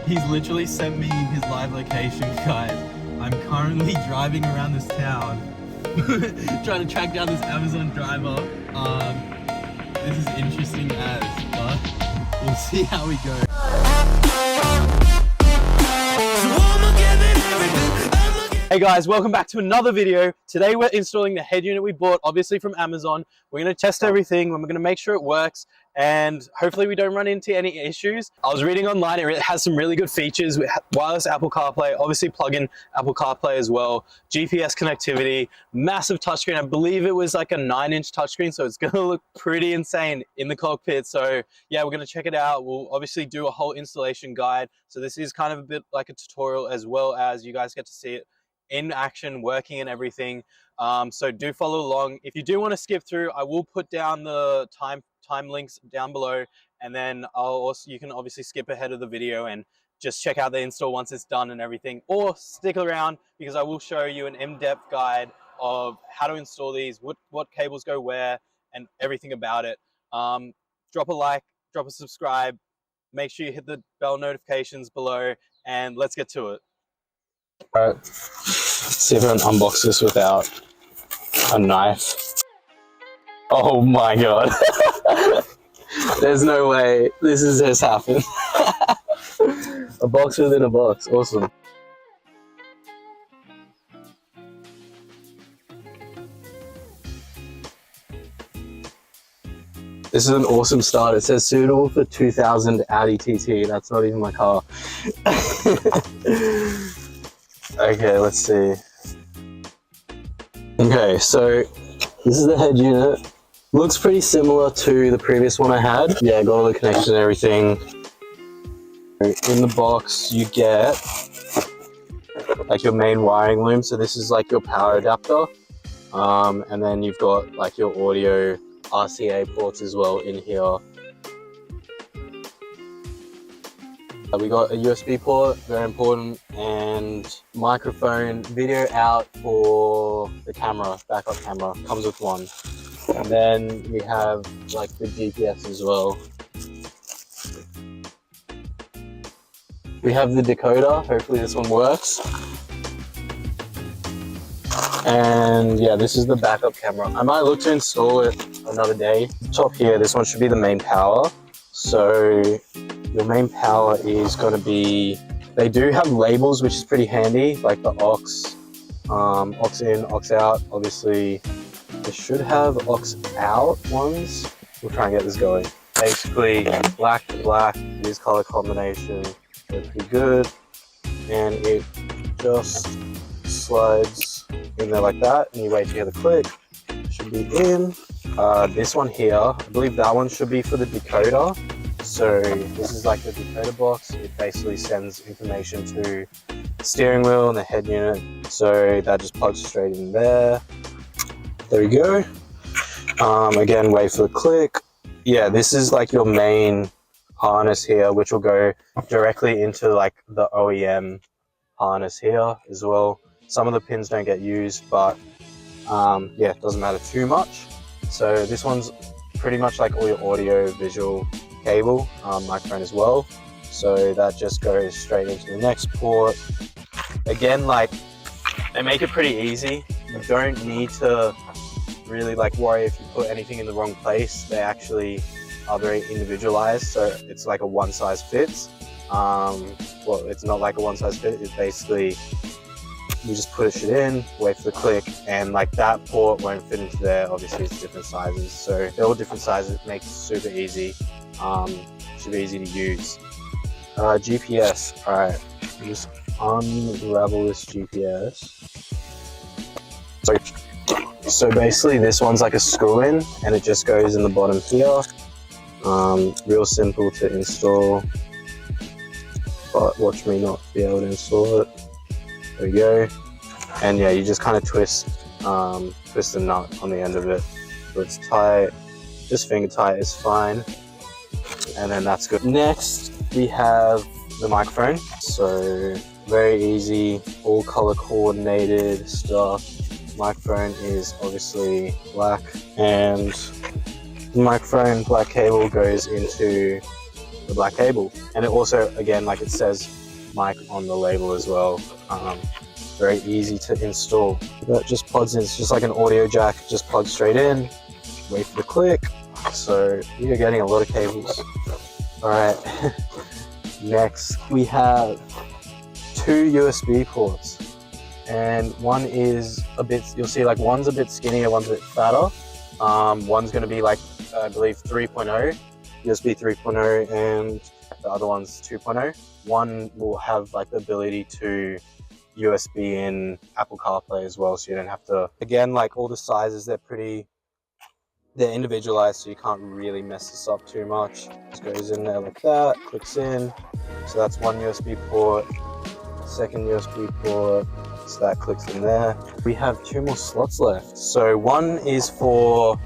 He's literally sent me his live location, guys. I'm currently driving around this town trying to track down this Amazon driver. This is interesting but we'll see how we go. Hey guys, welcome back to another video. Today we're installing the head unit we bought, obviously from Amazon. We're going to test everything, and we're going to make sure it works, and hopefully we don't run into any issues. I was reading online, it has some really good features with wireless Apple CarPlay, obviously plug-in Apple CarPlay as well, GPS connectivity, massive touchscreen. I believe it was like a 9-inch touchscreen, so it's going to look pretty insane in the cockpit. So yeah, we're going to check it out. We'll obviously do a whole installation guide. So this is kind of a bit like a tutorial, as well as you guys get to see it in action, working and everything. So do follow along. If you do want to skip through, I will put down the time links down below, and then you can obviously skip ahead of the video and just check out the install once it's done and everything, or stick around because I will show you an in-depth guide of how to install these, what cables go where, and everything about it. Drop a like, drop a subscribe, make sure you hit the bell notifications below, and let's get to it. All right, let's see if I can unbox this without a knife. Oh my god. There's no way this has just happened. A box within a box, awesome. This is an awesome start. It says suitable for 2000 Audi TT. That's not even my car. Okay, let's see. Okay, so this is the head unit. Looks pretty similar to the previous one I had. Yeah, got all the connections and everything. In the box, you get like your main wiring loom. So this is like your power adapter. And then you've got like your audio RCA ports as well in here. We got a USB port, very important, and microphone, video out for the camera, backup camera, comes with one. And then we have like the GPS as well. We have the decoder, hopefully this one works. And yeah, this is the backup camera. I might look to install it another day. Top here, this one should be the main power. So your main power is going to be, they do have labels, which is pretty handy, like the aux in, aux out. Obviously they should have aux out ones. We'll try and get this going. Basically black to black, this color combination, they're pretty good, and it just slides in there like that, and you wait to hear the click. Should be in. This one here, I believe that one should be for the decoder. So this is like the decoder box. It basically sends information to the steering wheel and the head unit. So that just plugs straight in there. There we go. Again, wait for the click. Yeah, this is like your main harness here, which will go directly into like the OEM harness here as well. Some of the pins don't get used, but yeah, it doesn't matter too much. So this one's pretty much like all your audio visual cable, microphone as well. So that just goes straight into the next port. Again, like they make it pretty easy. You don't need to really like worry if you put anything in the wrong place. They actually are very individualized, so it's like a one size fits. Well, it's not like a one size fit. It's basically you just push it in, wait for the click, and like that port won't fit into there. Obviously it's different sizes, so they're all different sizes. It makes it super easy. Should be easy to use. GPS. All right, just unravel this GPS. So basically this one's like a screw in, and it just goes in the bottom here. Real simple to install, but watch me not be able to install it. There we go. And yeah, you just kind of twist the nut on the end of it so it's tight. Just finger tight is fine, and then that's good. Next we have the microphone. So very easy, all color coordinated stuff. Microphone is obviously black, and the microphone black cable goes into the black cable. And it also, again, like it says mic on the label as well. Very easy to install. That just plugs in, it's just like an audio jack, just plugs straight in, wait for the click. So you're getting a lot of cables. All right, next we have 2 USB ports, and one is a bit, you'll see like one's a bit skinnier, one's a bit fatter. One's gonna be like, I believe 3.0, USB 3.0, and the other one's 2.0. One will have like the ability to USB in Apple CarPlay as well, so you don't have to, again, like all the sizes, they're individualized, so you can't really mess this up too much. Just goes in there like that, clicks in. So that's one USB port, second USB port, so that clicks in there. We have 2 more slots left. So one is for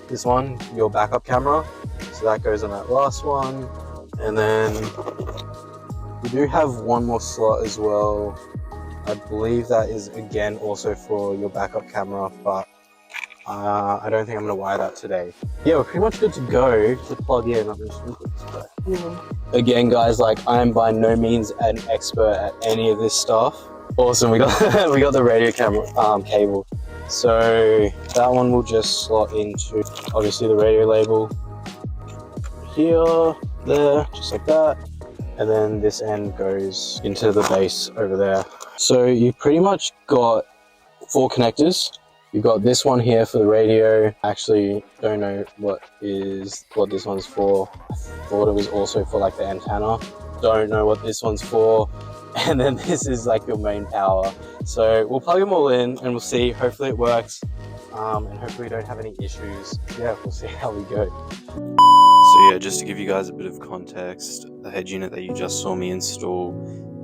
this one, your backup camera. So that goes on that last one. And then we do have one more slot as well. I believe that is again also for your backup camera, but I don't think I'm gonna wire that today. Yeah, we're pretty much good to go to plug in. I'm just gonna put this back. Again, guys, like I am by no means an expert at any of this stuff. Awesome, we got we got the radio camera cable. So that one will just slot into obviously the radio label here, there, just like that. And then this end goes into the base over there. So you've pretty much got 4 connectors. You've got this one here for the radio. Actually, don't know what this one's for. I thought it was also for like the antenna. Don't know what this one's for. And then this is like your main power. So we'll plug them all in and we'll see. Hopefully it works. And hopefully we don't have any issues. Yeah, we'll see how we go. So yeah, just to give you guys a bit of context, the head unit that you just saw me install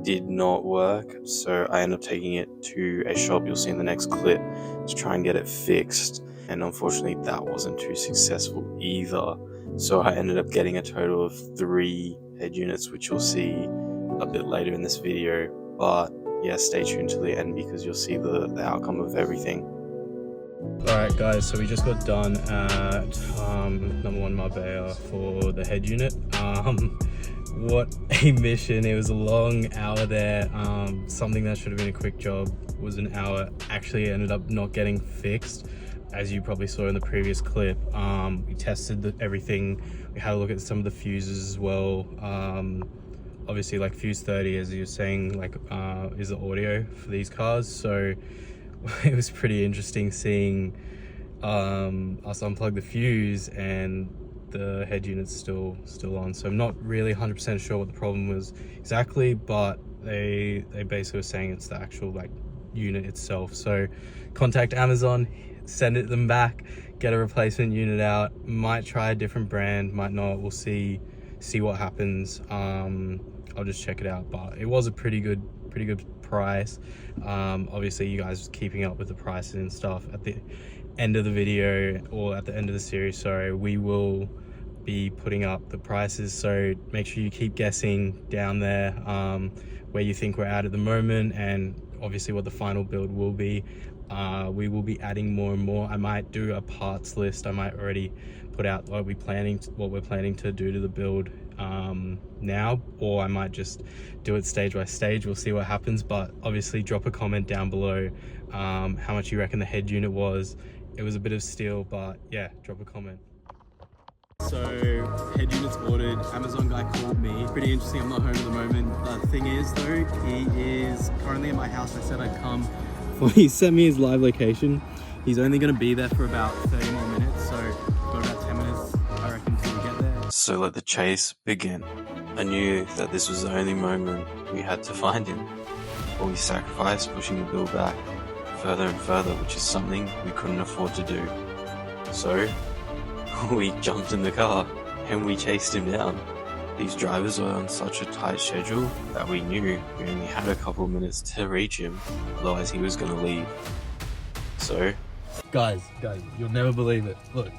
did not work. So I ended up taking it to a shop you'll see in the next clip to try and get it fixed. And unfortunately that wasn't too successful either. So I ended up getting a total of 3 head units, which you'll see a bit later in this video. But yeah, stay tuned to the end because you'll see the outcome of everything. Alright guys, so we just got done at number 1 Marbella for the head unit. What a mission. It was a long hour there. Something that should have been a quick job was an hour. Actually ended up not getting fixed, as you probably saw in the previous clip. We tested everything. We had a look at some of the fuses as well. Obviously like fuse 30, as you were saying, like is the audio for these cars. So it was pretty interesting seeing us unplug the fuse and the head unit's still on. So I'm not really 100% sure what the problem was exactly, but they basically were saying it's the actual like unit itself. So contact Amazon, send it them back, get a replacement unit out. Might try a different brand, might not. We'll see what happens. I'll just check it out, but it was a pretty good price. Obviously you guys keeping up with the prices and stuff at the end of the video, or at the end of the series, sorry, we will be putting up the prices, so make sure you keep guessing down there where you think we're at the moment, and obviously what the final build will be. We will be adding more and more. I might do a parts list. I might already put out what we're planning to do to the build now, or I might just do it stage by stage. We'll see what happens, but obviously drop a comment down below how much you reckon the head unit was. It was a bit of steel, but yeah, drop a comment. So head unit's ordered. Amazon guy called me. Pretty interesting. I'm not home at the moment. The thing is though, he is currently at my house. I said I'd come. Well, he sent me his live location. He's only going to be there for about 30 more minutes, so got about 10 minutes I reckon till we get there. So let the chase begin. I knew that this was the only moment we had to find him, but we sacrificed pushing the build back further and further, which is something we couldn't afford to do. So we jumped in the car and we chased him down. These drivers were on such a tight schedule that we knew we only had a couple of minutes to reach him, otherwise he was going to leave. So guys, you'll never believe it. Look,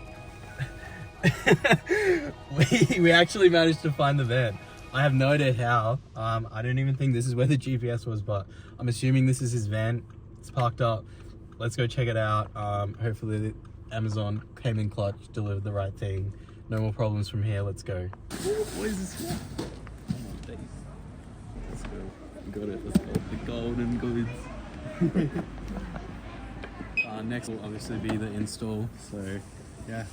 we actually managed to find the van. I have no idea how. I don't even think this is where the GPS was, but I'm assuming this is his van. It's parked up. Let's go check it out. Hopefully Amazon came in clutch, delivered the right thing. No more problems from here. Let's go. What is this for? Let's go. We got it. Let's go. The golden goods. Next will obviously be the install. So, yeah.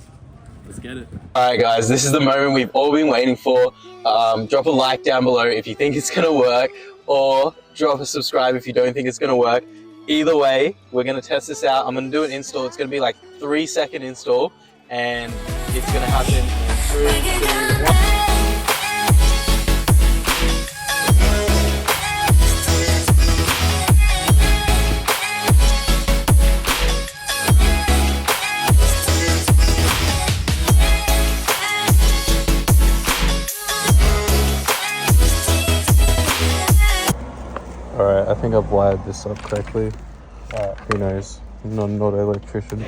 Let's get it. Alright guys, this is the moment we've all been waiting for. Drop a like down below if you think it's gonna work, or drop a subscribe if you don't think it's gonna work. Either way, we're gonna test this out. I'm gonna do an install. It's gonna be like 3-second install, and it's gonna happen in 3, 2, 1. Alright, I think I've wired this up correctly. Who knows? I'm not an electrician.